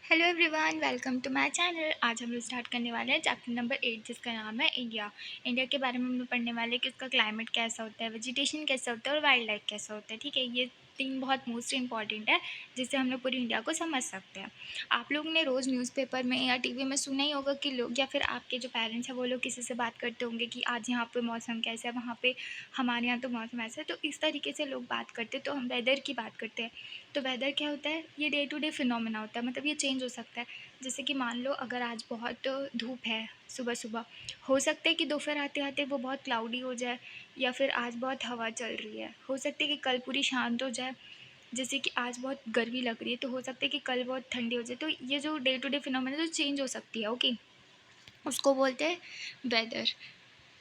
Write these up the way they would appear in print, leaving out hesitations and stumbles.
Hello everyone, welcome to my channel. आज हम लोग स्टार्ट करने वाले हैं चैप्टर नंबर 8, जिसका नाम है इंडिया। इंडिया के बारे में हम लोग पढ़ने वाले हैं कि उसका क्लाइमेट कैसा होता है, वेजिटेशन कैसा होता है और वाइल्ड लाइफ कैसा होता है। ठीक है, ये तीन बहुत मोस्ट इंपॉर्टेंट है जिससे हम लोग पूरी इंडिया को समझ सकते हैं। आप लोग ने रोज़ न्यूज़पेपर में या टीवी में सुना ही होगा कि लोग या फिर आपके जो पेरेंट्स हैं वो लोग किसी से बात करते होंगे कि आज यहाँ पे मौसम कैसा है, वहाँ पे हमारे यहाँ तो मौसम ऐसा है। तो इस तरीके से लोग बात करते हैं, तो हम वेदर की बात करते हैं। तो वेदर क्या होता है, ये डे टू डे फिनोमेना होता है, मतलब ये चेंज हो सकता है। जैसे कि मान लो अगर आज बहुत धूप है सुबह सुबह, हो सकता है कि दोपहर आते आते वो बहुत क्लाउडी हो जाए, या फिर आज बहुत हवा चल रही है, हो सकता है कि कल पूरी शांत हो जाए। जैसे कि आज बहुत गर्मी लग रही है, तो हो सकता है कि कल बहुत ठंडी हो जाए। तो ये जो डे टू डे फिनोमेना जो चेंज हो सकती है, ओके, उसको बोलते हैं वेदर।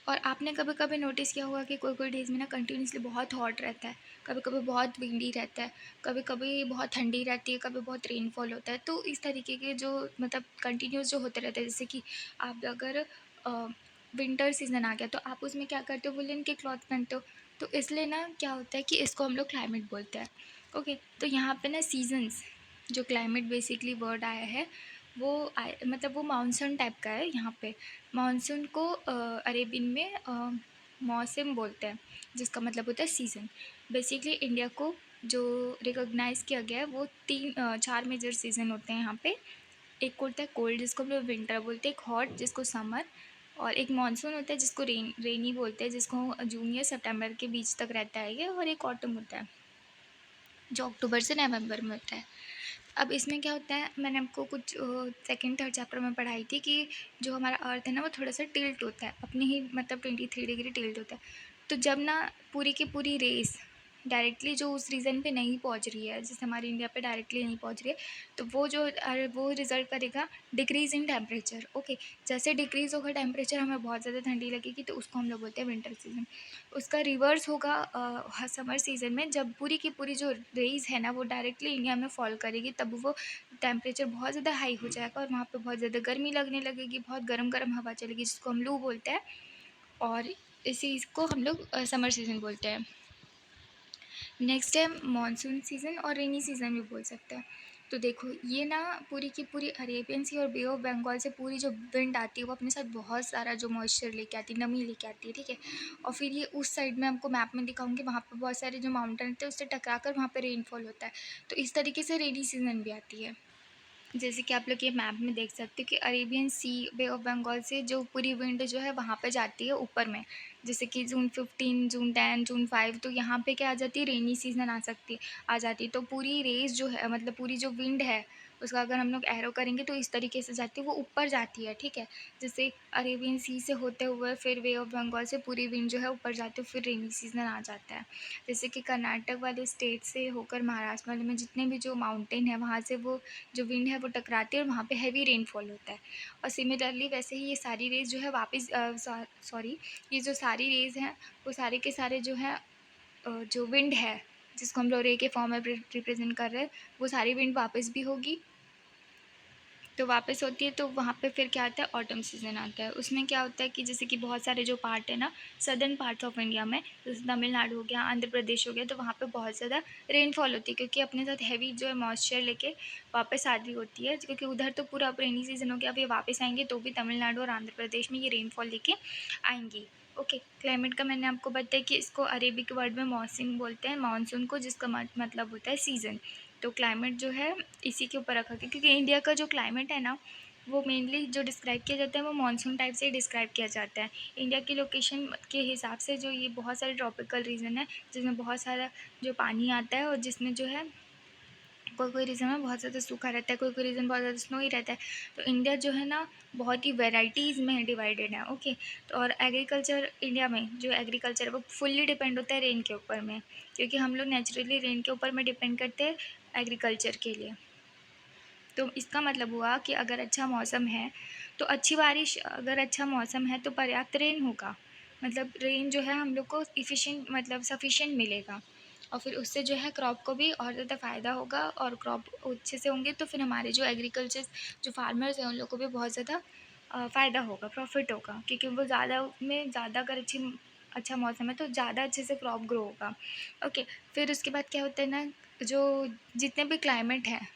और आपने कभी कभी नोटिस किया होगा कि कोई कोई डेज़ में ना कंटिन्यूसली बहुत हॉट रहता है, कभी कभी बहुत विंडी रहता है, कभी कभी बहुत ठंडी रहती है, कभी बहुत रेनफॉल होता है। तो इस तरीके के जो मतलब कंटिन्यूस जो होते रहते हैं, जैसे कि आप अगर विंटर सीजन आ गया तो आप उसमें क्या करते हो, वुलन के क्लॉथ पहनते हो। तो इसलिए ना क्या होता है कि इसको हम लोग क्लाइमेट बोलते हैं। ओके, तो यहाँ पे ना सीजन्स, जो क्लाइमेट बेसिकली वर्ड आया है वो मतलब वो मानसून टाइप का है। यहाँ पे मानसून को अरेबियन में मौसम बोलते हैं, जिसका मतलब होता है सीज़न। बेसिकली इंडिया को जो रिकॉग्नाइज़ किया गया है वो चार मेजर सीज़न होते हैं यहाँ पे। एक होता है कोल्ड, जिसको हम लोग विंटर बोलते हैं, एक हॉट जिसको समर, और एक मानसून होता है जिसको रेनी बोलते हैं, जिसको जून या सितंबर के बीच तक रहता है ये, और एक ऑटम होता है जो अक्टूबर से नवंबर में होता है। अब इसमें क्या होता है, मैंने आपको कुछ सेकंड थर्ड चैप्टर में पढ़ाई थी कि जो हमारा अर्थ है ना वो थोड़ा सा टिल्ट होता है, अपनी ही मतलब 23 डिग्री टिल्ट होता है। तो जब ना पूरी की पूरी रेस डायरेक्टली जो उस रीजन पे नहीं पहुंच रही है, जैसे हमारी इंडिया पे डायरेक्टली नहीं पहुंच रही है, तो वो रिजल्ट करेगा डिक्रीज इन टेम्परेचर। ओके, जैसे डिक्रीज होगा टेम्परेचर, हमें बहुत ज़्यादा ठंडी लगेगी, तो उसको हम लोग बोलते हैं विंटर सीजन। उसका रिवर्स होगा समर सीज़न में, जब पूरी की पूरी जो रेज़ है ना वो डायरेक्टली इंडिया में फॉल करेगी, तब वो टेम्परेचर बहुत ज़्यादा हाई हो जाएगा और वहाँ पे बहुत ज़्यादा गर्मी लगने लगेगी, बहुत गर्म गर्म हवा चलेगी, जिसको हम लू बोलते हैं। और इसी इसको हम लोग समर सीज़न बोलते हैं। नेक्स्ट है मानसून सीज़न, और रेनी सीज़न भी बोल सकते हैं। तो देखो, ये ना पूरी की पूरी अरेबियन सी और बे ऑफ बंगाल से पूरी जो विंड आती है वो अपने साथ बहुत सारा जो मॉइस्चर लेके आती है, नमी लेके आती है, ठीक है। और फिर ये उस साइड में आपको मैप में दिखाऊंगी, वहाँ पे बहुत सारे जो माउंटेन थे उससे टकरा कर वहाँ पे रेनफॉल होता है। तो इस तरीके से रेनी सीज़न भी आती है। जैसे कि आप लोग ये मैप में देख सकते हो कि Arabian Sea, Bay of Bengal से जो पूरी विंड जो है वहाँ पे जाती है ऊपर में। जैसे कि जून 15, जून 10, जून 5, तो यहाँ पे क्या आ जाती है, रेनी सीजन आ जाती है। तो पूरी रेस जो है, मतलब पूरी जो विंड है उसका अगर हम लोग एरो करेंगे तो इस तरीके से जाती है, वो ऊपर जाती है, ठीक है। जैसे अरेबियन सी से होते हुए फिर बे ऑफ बंगाल से पूरी विंड जो है ऊपर जाती है, फिर रेनी सीजन आ जाता है। जैसे कि कर्नाटक वाले स्टेट से होकर महाराष्ट्र वाले में जितने भी जो माउंटेन है वहाँ से वो जो विंड है वो टकराती है और वहाँ पे हैवी रेनफॉल होता है। और सिमिलरली वैसे ही ये सारी रेज जो है वापस सॉरी, ये जो सारी रेज हैं वो सारे के सारे जो है जो विंड है, जिसको हम लोग रे के फॉर्म में रिप्रेजेंट कर रहे हैं, वो सारी विंड वापस भी होगी। तो वापस होती है तो वहाँ पे फिर क्या आता है, ऑटम सीज़न आता है। उसमें क्या होता है कि जैसे कि बहुत सारे जो पार्ट है ना सदर्न पार्ट्स ऑफ इंडिया में, जैसे तमिलनाडु हो गया, आंध्र प्रदेश हो गया, तो वहाँ पे बहुत ज़्यादा रेनफॉल होती है, क्योंकि अपने साथ हैवी जो है मॉइस्चर लेके वापस आ रही होती है। क्योंकि उधर तो पूरा अब रेनी सीज़न हो गया, अब ये वापस आएंगे तो भी तमिलनाडु और आंध्र प्रदेश में ये रेनफॉल लेके आएंगी। ओके, क्लाइमेट का मैंने आपको बताया कि इसको अरेबिक वर्ड में मौसम बोलते हैं, मानसून को, जिसका मतलब होता है सीज़न। तो क्लाइमेट जो है इसी के ऊपर रखा गया, क्योंकि इंडिया का जो क्लाइमेट है ना वो मेनली जो डिस्क्राइब किया जाता है वो मानसून टाइप से डिस्क्राइब किया जाता है। इंडिया की लोकेशन के हिसाब से जो ये बहुत सारे ट्रॉपिकल रीजन है, जिसमें बहुत सारा जो पानी आता है, और जिसमें जो है कोई कोई रीजन में बहुत ज़्यादा सूखा रहता है, कोई कोई रीजन बहुत ज़्यादा स्नो ही रहता है। तो इंडिया जो है ना बहुत ही वेराइटीज़ में डिवाइडेड है। ओके, तो और एग्रीकल्चर, इंडिया में जो एग्रीकल्चर है वो फुल्ली डिपेंड होता है रेन के ऊपर में, क्योंकि हम लोग नेचुरली रेन के ऊपर में डिपेंड करते हैं एग्रीकल्चर के लिए। तो इसका मतलब हुआ कि अगर अच्छा मौसम है तो अच्छी बारिश, अगर अच्छा मौसम है तो पर्याप्त रेन होगा, मतलब रेन जो है हम लोग को इफ़िशिएंट मतलब सफिशिएंट मिलेगा। और फिर उससे जो है क्रॉप को भी और ज़्यादा फ़ायदा होगा, और क्रॉप अच्छे से होंगे तो फिर हमारे जो एग्रीकल्चर जो फार्मर्स हैं उन लोग को भी बहुत ज़्यादा फ़ायदा होगा, प्रॉफिट होगा, क्योंकि वो ज़्यादा अगर अच्छा मौसम है तो ज़्यादा अच्छे से क्रॉप ग्रो होगा। ओके, फिर उसके बाद क्या होता है ना, जो जितने भी क्लाइमेट हैं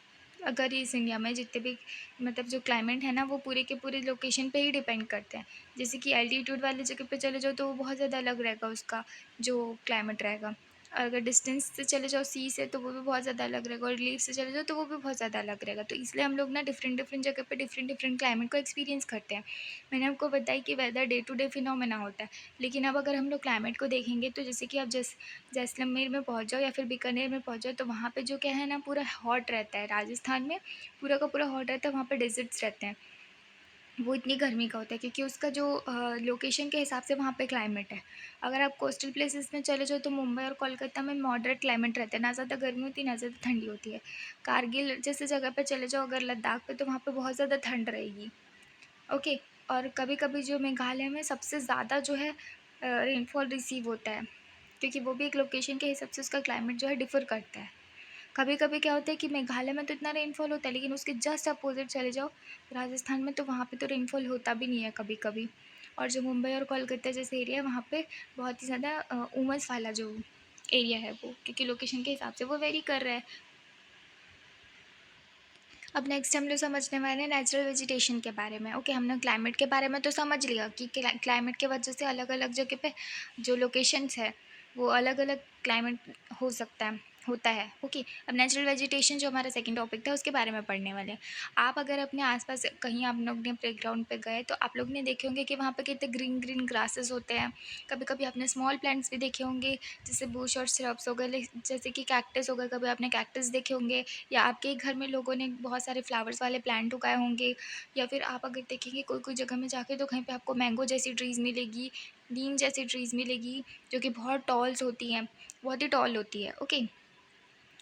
अगर इस इंडिया में जितने भी मतलब जो क्लाइमेट है ना वो पूरे के पूरे लोकेशन पे ही डिपेंड करते हैं। जैसे कि एल्टीट्यूड वाली जगह पे चले जाओ तो वो बहुत ज़्यादा अलग रहेगा उसका जो क्लाइमेट रहेगा। अगर डिस्टेंस से चले जाओ सी से तो वो भी बहुत ज़्यादा अलग रहेगा, और रिलीफ से चले जाओ तो वो भी बहुत ज़्यादा अलग रहेगा। तो इसलिए हम लोग ना डिफरेंट डिफरेंट जगह पे डिफरेंट डिफरेंट क्लाइमेट को एक्सपीरियंस करते हैं। मैंने आपको बताया कि weather day to day phenomena होता है, लेकिन अब अगर हम लोग क्लाइमेट को देखेंगे तो जैसे कि आप जैसलमेर में पहुँच जाओ या फिर बीकानेर में पहुँच जाओ तो वहाँ पे जो क्या है ना पूरा हॉट रहता है। राजस्थान में पूरा का पूरा हॉट रहता है, वहाँ पे डेजर्ट्स रहते हैं। वो इतनी गर्मी का होता है क्योंकि उसका जो लोकेशन के हिसाब से वहाँ पे क्लाइमेट है। अगर आप कोस्टल प्लेसेस में चले जाओ तो मुंबई और कोलकाता में मॉडरेट क्लाइमेट रहता है, ना ज़्यादा गर्मी होती है ना ज़्यादा ठंडी होती है। कारगिल जैसे जगह पे चले जाओ अगर लद्दाख पे तो वहाँ पे बहुत ज़्यादा ठंड रहेगी। ओके। और कभी-कभी जो मेघालय में सबसे ज़्यादा जो है रेनफॉल रिसीव होता है, क्योंकि वो भी एक लोकेशन के हिसाब से उसका क्लाइमेट जो है डिफ़र करता है। कभी-कभी क्या होता है कि मेघालय में तो इतना रेनफॉल होता है, लेकिन उसके जस्ट अपोज़िट चले जाओ राजस्थान में तो वहाँ पे तो रेनफॉल होता भी नहीं है कभी-कभी। और जो मुंबई और कोलकाता जैसे एरिया है वहाँ पे बहुत ही ज़्यादा उमस वाला जो एरिया है वो, क्योंकि लोकेशन के हिसाब से वो वेरी कर रहा है। अब नेक्स्ट हम लोग समझने वाले हैं नेचुरल वेजिटेशन के बारे में। ओके, हमने क्लाइमेट के बारे में तो समझ लिया कि क्लाइमेट के वजह से अलग अलग जगह पे जो लोकेशंस है वो अलग अलग क्लाइमेट हो सकता है होता है। ओके, अब नेचुरल वेजिटेशन जो हमारा सेकंड टॉपिक था उसके बारे में पढ़ने वाले हैं। आप अगर अपने आसपास कहीं आप लोग ने प्लेग्राउंड पे गए तो आप लोग ने देखे होंगे कि वहाँ पे कितने ग्रीन ग्रीन ग्रासेस होते हैं। कभी कभी आपने स्मॉल प्लांट्स भी देखे होंगे, जैसे बुश और श्रब्स हो गए, जैसे कि कैक्टस हो गए, कभी आपने कैक्टस देखे होंगे, या आपके ही घर में लोगों ने बहुत सारे फ्लावर्स वाले प्लांट उगाए होंगे। या फिर आप अगर देखेंगे कोई कोई जगह में जाके तो कहीं पे आपको मैंगो जैसी ट्रीज़ मिलेगी, नीम जैसी ट्रीज़ मिलेगी, जो कि बहुत टॉल्स होती हैं, बहुत ही टॉल होती है। ओके।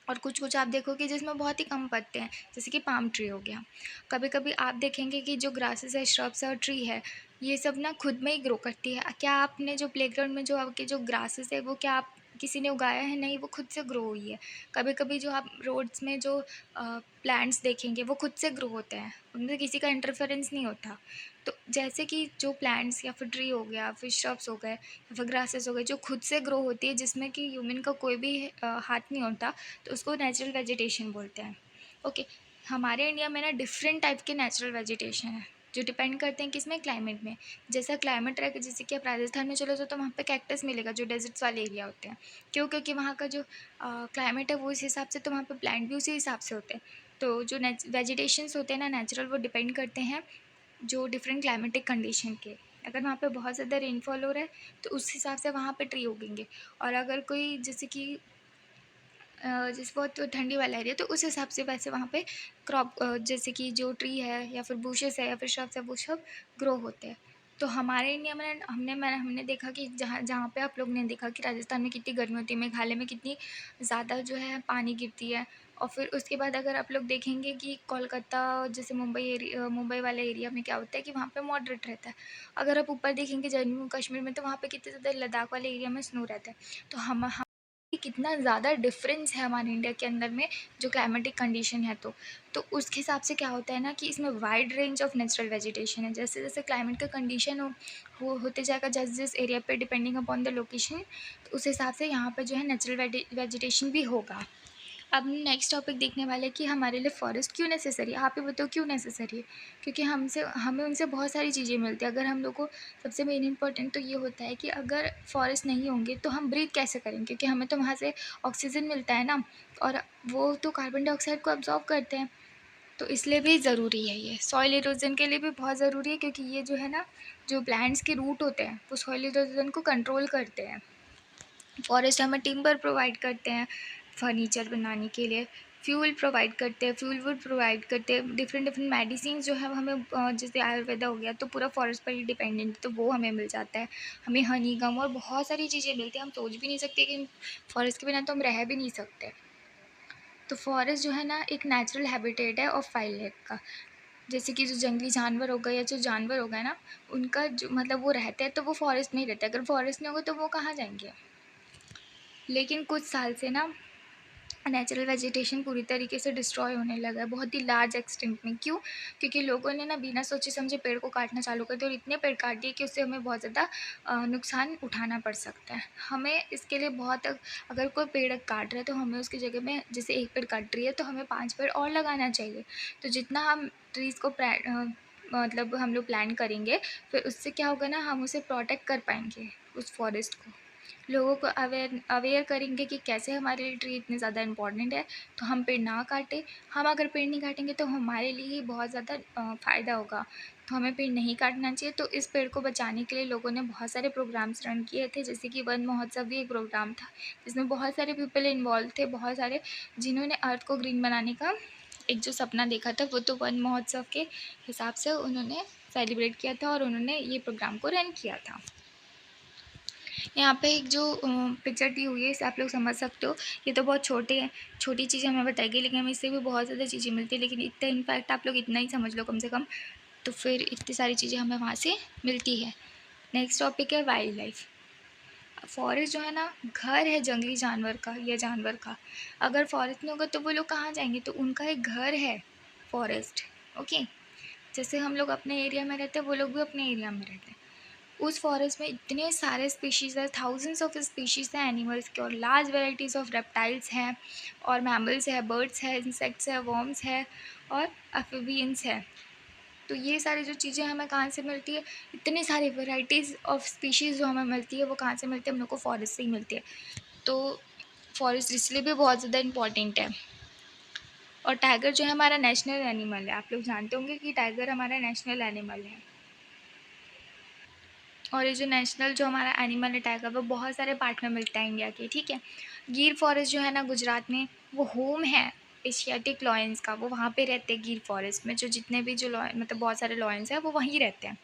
और कुछ कुछ आप देखोगे जिसमें बहुत ही कम पत्ते हैं, जैसे कि पाम ट्री हो गया। कभी कभी आप देखेंगे कि जो ग्रासेस है, श्रब्स है और ट्री है, ये सब ना खुद में ही ग्रो करती है। क्या आपने जो प्लेग्राउंड में जो आपके जो ग्रासेस है वो क्या आप किसी ने उगाया है? नहीं, वो खुद से ग्रो हुई है। कभी कभी जो आप रोड्स में जो प्लांट्स देखेंगे वो खुद से ग्रो होते हैं, उनमें किसी का इंटरफेरेंस नहीं होता। तो जैसे कि जो प्लांट्स या फिर ट्री हो गया, फिर श्रब्स हो गए या फिर ग्रासेस हो गए जो खुद से ग्रो होती है, जिसमें कि ह्यूमन का कोई भी हाथ नहीं होता, तो उसको नेचुरल वेजिटेशन बोलते हैं। ओके। हमारे इंडिया में ना डिफरेंट टाइप के नेचुरल वेजिटेशन है जो डिपेंड करते हैं किसमें, क्लाइमेट में। जैसा क्लाइमेट रहेगा, जैसे कि आप राजस्थान में चलो तो वहाँ पे कैक्टस मिलेगा जो डेजर्ट्स वाले एरिया होते हैं। क्यों? क्योंकि वहाँ का जो क्लाइमेट है वो इस हिसाब से, तो वहाँ पे प्लांट भी उसी हिसाब से होते हैं। तो जो वेजिटेशंस होते हैं ना नेचुरल, वो डिपेंड करते हैं जो डिफरेंट क्लाइमेटिक कंडीशन के। अगर वहाँ पे बहुत ज़्यादा रेनफॉल हो रहा है तो उस हिसाब से वहाँ पे ट्री उगेंगे। और अगर कोई जैसे कि जैसे बहुत ठंडी वाला एरिया तो उस हिसाब से वैसे वहाँ पे क्रॉप जैसे कि जो ट्री है या फिर बुशेस है या फिर श्रब्स है वो सब ग्रो होते हैं। तो हमारे इंडिया में हमने देखा कि जहाँ जहाँ पे आप लोग ने देखा कि राजस्थान में कितनी गर्मी होती है, मेघालय में कितनी ज़्यादा जो है पानी गिरती है। और फिर उसके बाद अगर आप लोग देखेंगे कि कोलकाता जैसे मुंबई वाले एरिया में क्या होता है कि वहाँ पे मॉडरेट रहता है। अगर आप ऊपर देखेंगे जम्मू कश्मीर में तो वहाँ पे कितने ज़्यादा, लद्दाख वाले एरिया में स्नो रहता है। तो हम कि कितना ज़्यादा डिफरेंस है हमारे इंडिया के अंदर में जो क्लाइमेटिक कंडीशन है। तो उसके हिसाब से क्या होता है ना कि इसमें wide range of natural vegetation है। जैसे जैसे क्लाइमेट का कंडीशन हो होते जाएगा, जिस जिस एरिया पे डिपेंडिंग अपॉन द लोकेशन, तो उस हिसाब से यहाँ पर जो है नेचुरल वेजिटेशन भी होगा। अब नेक्स्ट टॉपिक देखने वाले हैं कि हमारे लिए फ़ॉरेस्ट क्यों नेसेसरी है। आप ही बताओ क्यों नेसेसरी है? क्योंकि हमें उनसे बहुत सारी चीज़ें मिलती हैं। अगर हम लोग को सबसे मेन इम्पोर्टेंट तो ये होता है कि अगर फ़ॉरेस्ट नहीं होंगे तो हम ब्रीथ कैसे करेंगे, क्योंकि हमें तो वहाँ से ऑक्सीजन मिलता है ना, और वो तो कार्बन डाइऑक्साइड को अब्जॉर्ब करते हैं। तो इसलिए भी ज़रूरी है ये। सॉइल इरोजन के लिए भी बहुत ज़रूरी है, क्योंकि ये जो है ना, जो प्लांट्स के रूट होते हैं वो सॉइल इरोजन को कंट्रोल करते हैं। फॉरेस्ट हमें टिम्बर प्रोवाइड करते हैं फर्नीचर बनाने के लिए, फ्यूल प्रोवाइड करते हैं, फ्यूल वुड प्रोवाइड करते हैं, डिफरेंट डिफरेंट मेडिसिन जो है हमें जैसे आयुर्वेदा हो गया तो पूरा फॉरेस्ट पर ही डिपेंडेंट है, तो वो हमें मिल जाता है। हमें हनी गम और बहुत सारी चीज़ें मिलती हैं, हम सोच भी नहीं सकते कि फॉरेस्ट के बिना तो हम रह भी नहीं सकते। तो फॉरेस्ट जो है ना एक नेचुरल हैबिटेट है ऑफ वाइल्ड लाइफ का। जैसे कि जो जंगली जानवर हो गए या जो जानवर हो गए ना, उनका जो मतलब वो रहते हैं तो वो फॉरेस्ट में ही रहते हैं। अगर फॉरेस्ट नहीं होगा तो वो कहाँ जाएंगे? लेकिन कुछ साल से ना नेचुरल वेजिटेशन पूरी तरीके से डिस्ट्रॉय होने लगा है, बहुत ही लार्ज एक्सटेंट में। क्यों? क्योंकि लोगों ने ना बिना सोचे समझे पेड़ को काटना चालू कर दिया, और इतने पेड़ काट दिए कि उससे हमें बहुत ज़्यादा नुकसान उठाना पड़ सकता है। हमें इसके लिए बहुत, अगर कोई पेड़ काट रहा है तो हमें उसकी जगह में, जैसे एक पेड़ काट रही है तो हमें 5 पेड़ और लगाना चाहिए। तो जितना हम ट्रीज़ को मतलब हम लोग प्लान करेंगे, फिर उससे क्या होगा ना, हम उसे प्रोटेक्ट कर पाएंगे, उस फॉरेस्ट को। लोगों को अवेयर अवेयर करेंगे कि कैसे हमारे लिए ट्री इतने ज़्यादा इम्पॉर्टेंट है, तो हम पेड़ ना काटें। हम अगर पेड़ नहीं काटेंगे तो हमारे लिए ही बहुत ज़्यादा फ़ायदा होगा, तो हमें पेड़ नहीं काटना चाहिए। तो इस पेड़ को बचाने के लिए लोगों ने बहुत सारे प्रोग्राम्स रन किए थे, जैसे कि वन महोत्सव भी एक प्रोग्राम था, जिसमें बहुत सारे पीपल इन्वॉल्व थे, बहुत सारे, जिन्होंने अर्थ को ग्रीन बनाने का एक जो सपना देखा था, वो तो वन महोत्सव के हिसाब से उन्होंने सेलिब्रेट किया था, और उन्होंने ये प्रोग्राम को रन किया था। यहाँ पे एक जो पिक्चर दी हुई है, इसे आप लोग समझ सकते हो। ये तो बहुत छोटी चीज़ें हमें बताई गई, लेकिन हमें इससे भी बहुत ज़्यादा चीज़ें मिलती है। लेकिन इतना इनफैक्ट आप लोग इतना ही समझ लो कम से कम, तो फिर इतनी सारी चीज़ें हमें वहाँ से मिलती है। नेक्स्ट टॉपिक है वाइल्ड लाइफ। फॉरेस्ट जो है ना, घर है जंगली जानवर का या जानवर का। अगर फॉरेस्ट नहीं होगा तो वो लोग कहाँ जाएंगे? तो उनका एक घर है फॉरेस्ट। ओके, जैसे हम लोग अपने एरिया में रहते हैं, वो लोग भी अपने एरिया में रहते हैं। उस फॉरेस्ट में इतने सारे स्पीशीज़ है, थाउजेंड्स ऑफ स्पीशीज़ हैं एनिमल्स के, और लार्ज वेराइटीज़ ऑफ रेप्टाइल्स हैं, और मैमल्स है, बर्ड्स है, इंसेक्ट्स है, वर्म्स है, और एम्फिबियंस है। तो ये सारी जो चीज़ें हमें कहाँ से मिलती है, इतनी सारी वेराइटीज़ ऑफ स्पीशीज़ जो हमें मिलती है, वो कहाँ से मिलती है? हम लोग को फॉरेस्ट से ही मिलती है। तो फॉरेस्ट इसलिए भी बहुत ज़्यादा इम्पॉर्टेंट है। और टाइगर जो है हमारा नेशनल एनिमल है। आप लोग जानते होंगे कि टाइगर हमारा नेशनल एनिमल है। और ये जो नेशनल जो हमारा एनिमल है टाइगर, वो बहुत सारे पार्ट में मिलता है इंडिया के, ठीक है। गिर फॉरेस्ट जो है ना गुजरात में, वो होम है एशियाटिक लॉयंस का। वो वहाँ पे रहते हैं गिर फॉरेस्ट में, जो जितने भी जो लॉयन, मतलब बहुत सारे लॉयंस हैं, वो वहीं रहते हैं।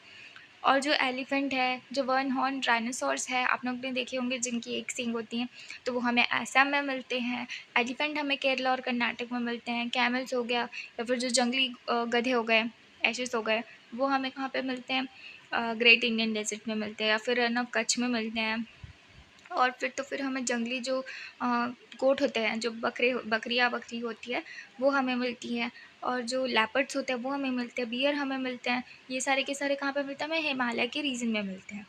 और जो एलिफेंट है, जो वन हॉर्न डायनासोर्स है, आप लोग ने देखे होंगे जिनकी एक सींग होती है, तो वो हमें असम में मिलते हैं। एलिफेंट हमें केरला और कर्नाटक में मिलते हैं। कैमल्स हो गया, या फिर जो जंगली गधे हो गए, एशेस हो गए, वो हमें कहाँ पे मिलते हैं? ग्रेट इंडियन डेजर्ट में मिलते हैं, या फिर है ना कच्छ में मिलते हैं। और फिर तो फिर हमें जंगली जो गोट होते हैं, जो बकरी होती है, वो हमें मिलती हैं। और जो लेपर्ड्स होते हैं वो हमें मिलते हैं, बियर हमें मिलते हैं। ये सारे के सारे कहाँ पे मिलते हैं? हमें हिमालय के रीजन में मिलते हैं।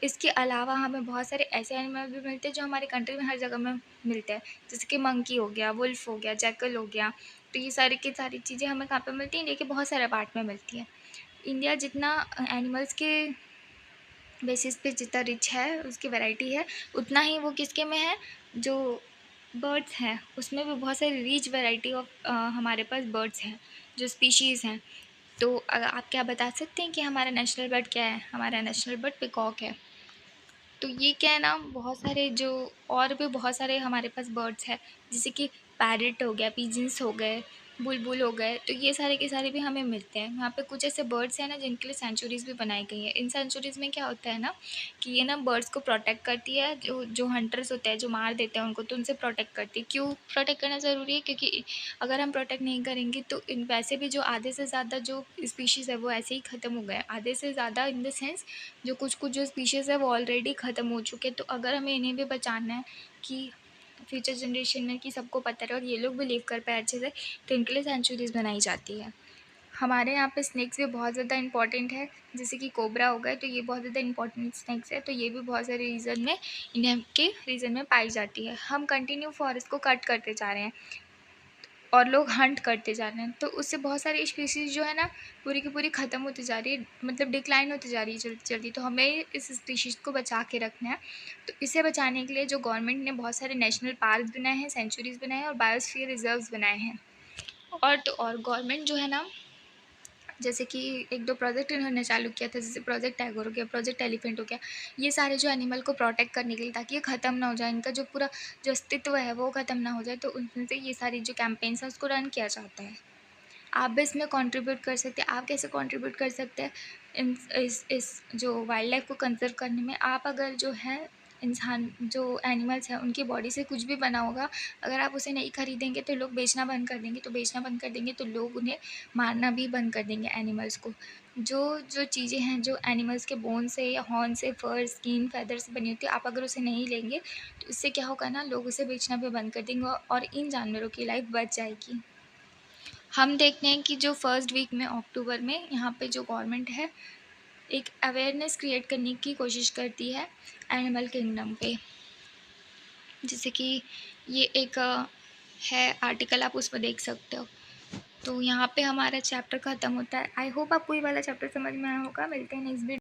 इसके अलावा हमें बहुत सारे ऐसे एनिमल भी मिलते हैं जो हमारे कंट्री में हर जगह में मिलते हैं, जैसे कि मंकी हो गया, वुल्फ हो गया, जैकल हो गया। तो ये सारी की सारी चीज़ें हमें कहाँ पे मिलती हैं? इंडिया के बहुत सारे पार्ट में मिलती हैं। इंडिया जितना एनिमल्स के बेसिस पे जितना रिच है, उसकी वैरायटी है, उतना ही वो किसके में है? जो बर्ड्स हैं, उसमें भी बहुत सारी रिच वैरायटी ऑफ हमारे पास बर्ड्स हैं, जो स्पीशीज़ हैं। तो आप क्या बता सकते हैं कि हमारा नेशनल बर्ड क्या है? हमारा नेशनल बर्ड पिकॉक है। तो ये क्या है ना, बहुत सारे जो और भी बहुत सारे हमारे पास बर्ड्स हैं, जैसे कि पैरट हो गया, पिजन्स हो गए, बुलबुल हो गए। तो ये सारे के सारे भी हमें मिलते हैं। यहाँ पे कुछ ऐसे बर्ड्स हैं ना जिनके लिए सेंचुरीज़ भी बनाई गई हैं। इन सेंचुरीज़ में क्या होता है ना, कि ये ना बर्ड्स को प्रोटेक्ट करती है। जो जो हंटर्स होते हैं, जो मार देते हैं उनको, तो उनसे प्रोटेक्ट करती है। क्यों प्रोटेक्ट करना ज़रूरी है? क्योंकि अगर हम प्रोटेक्ट नहीं करेंगे तो इन वैसे भी जो आधे से ज़्यादा जो स्पीशीज़ है वो ऐसे ही ख़त्म हो गए। आधे से ज़्यादा इन द सेंस, जो कुछ जो स्पीशीज़ है वो ऑलरेडी ख़त्म हो चुके हैं। तो अगर हमें इन्हें भी बचाना है कि फ्यूचर जनरेशन में, कि सबको पता रहे और ये लोग भी लिव कर पाए अच्छे से, तो इनके लिए सेंचुरीज़ बनाई जाती है। हमारे यहाँ पे स्नैक्स भी बहुत ज़्यादा इंपॉर्टेंट है, जैसे कि कोबरा हो गया, तो ये बहुत ज़्यादा इंपॉर्टेंट स्नैक्स है। तो ये भी बहुत सारे रीजन में, इंडिया के रीजन में पाई जाती है। हम कंटिन्यू फॉरेस्ट को कट करते जा रहे हैं, और लोग हंट करते जा रहे हैं, तो उससे बहुत सारी स्पीशीज़ जो है ना, पूरी की पूरी ख़त्म होती जा रही है, मतलब डिक्लाइन होती जा रही है जल्दी जल्दी। तो हमें इस स्पीशीज़ को बचा के रखना है। तो इसे बचाने के लिए जो गवर्नमेंट ने बहुत सारे नेशनल पार्क बनाए हैं, सेंचुरीज़ बनाए हैं, और बायोस्फीयर रिजर्व्स बनाए हैं। और तो और गवर्नमेंट जो है ना, जैसे कि एक दो प्रोजेक्ट इन्होंने चालू किया था, जैसे प्रोजेक्ट टाइगर हो गया, प्रोजेक्ट एलिफेंट हो गया। ये सारे जो एनिमल को प्रोटेक्ट करने के लिए, ताकि ये ख़त्म ना हो जाए, इनका जो पूरा जो अस्तित्व है वो ख़त्म ना हो जाए, तो उनमें से ये सारी जो कैंपेन्स हैं उसको रन किया जाता है। आप भी इसमें कंट्रीब्यूट कर सकते हैं। आप कैसे कंट्रीब्यूट कर सकते हैं इस जो वाइल्ड लाइफ को कंजर्व करने में? आप अगर जो है इंसान जो एनिमल्स हैं उनकी बॉडी से कुछ भी बना होगा, अगर आप उसे नहीं खरीदेंगे तो लोग बेचना बंद कर देंगे, तो बेचना बंद कर देंगे तो लोग उन्हें मारना भी बंद कर देंगे एनिमल्स को। जो जो चीज़ें हैं जो एनिमल्स के बोन से या हॉर्न से, फर, स्किन, फैदर से बनी होती है, आप अगर उसे नहीं लेंगे तो इससे क्या होगा ना, लोग उसे बेचना भी बंद कर देंगे और इन जानवरों की लाइफ बच जाएगी। हम देखते हैं कि जो फर्स्ट वीक में अक्टूबर में यहाँ पे जो गवर्नमेंट है एक अवेयरनेस क्रिएट करने की कोशिश करती है एनिमल किंगडम पे। जैसे कि ये एक है आर्टिकल, आप उसमें देख सकते हो। तो यहाँ पे हमारा चैप्टर ख़त्म होता है। आई होप आपको ये वाला चैप्टर समझ में आया होगा। मिलते हैं नेक्स्ट वीडियो।